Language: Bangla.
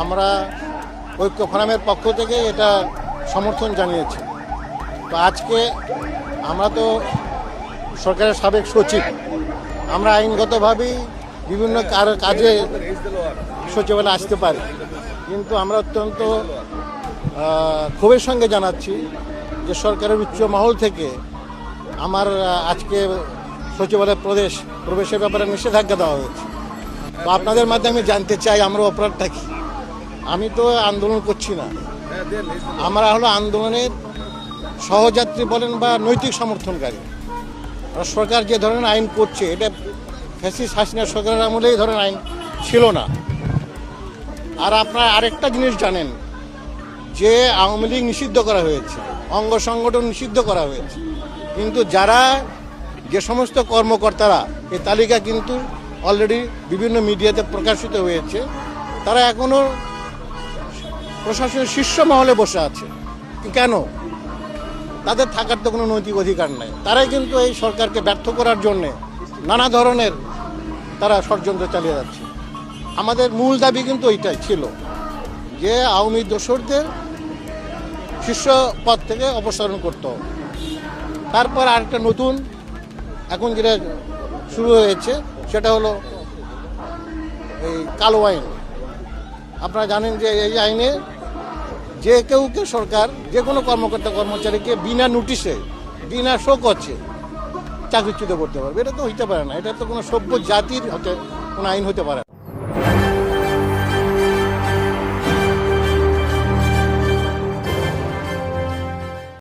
আমরা ঐক্য ফোরামের পক্ষ থেকে এটা সমর্থন জানিয়েছি। তো আজকে আমরা তো সরকারের সাবেক সচিব, আমরা আইনগতভাবেই বিভিন্ন কাজে সচিবালয়ে আসতে পারি, কিন্তু আমরা অত্যন্ত ক্ষোভের সঙ্গে জানাচ্ছি যে সরকারের উচ্চ মহল থেকে আমার আজকে সচিবালয়ে প্রবেশের ব্যাপারে নিষেধাজ্ঞা দেওয়া হয়েছে। তো আপনাদের মাধ্যমে আমি জানতে চাই আমরা অপরাধটা কি। আমি তো আন্দোলন করছি না, আমরা হলো আন্দোলনের সহযাত্রী বলেন বা নৈতিক সমর্থনকারী। সরকার যে ধরনের আইন করছে এটা ফ্যাসিস্ট হাসিনা সরকারের আমলে এই ধরনের আইন ছিল না। আর আপনারা আরেকটা জিনিস জানেন যে আওয়ামী লীগ নিষিদ্ধ করা হয়েছে, অঙ্গ সংগঠন নিষিদ্ধ করা হয়েছে, কিন্তু যারা যে সমস্ত কর্মকর্তারা এই তালিকা কিন্তু অলরেডি বিভিন্ন মিডিয়াতে প্রকাশিত হয়েছে, তারা এখনও প্রশাসনের শীর্ষ মহলে বসে আছে। কেন? তাদের থাকার তো কোনো নৈতিক অধিকার নেই। তারাই কিন্তু এই সরকারকে ব্যর্থ করার জন্যে নানা ধরনের তারা ষড়যন্ত্র চালিয়ে যাচ্ছে। আমাদের মূল দাবি কিন্তু ওইটাই ছিল যে আওয়ামী দোসরদের শীর্ষ পদ থেকে অপসারণ করতে হবে। তারপর আরেকটা নতুন এখন যেটা শুরু হয়েছে সেটা হলো এই কালো আইন। আপনারা জানেন যে এই আইনে যে কেউ সরকার যে কোনো কর্মকর্তা কর্মচারীকে বিনা নোটিশে বিনা শোকছে চাকরিচ্যুত করতে পারবে। এটা তো হইতে পারে না, এটা তো কোনো সভ্য জাতির কোনো আইন হতে পারে না।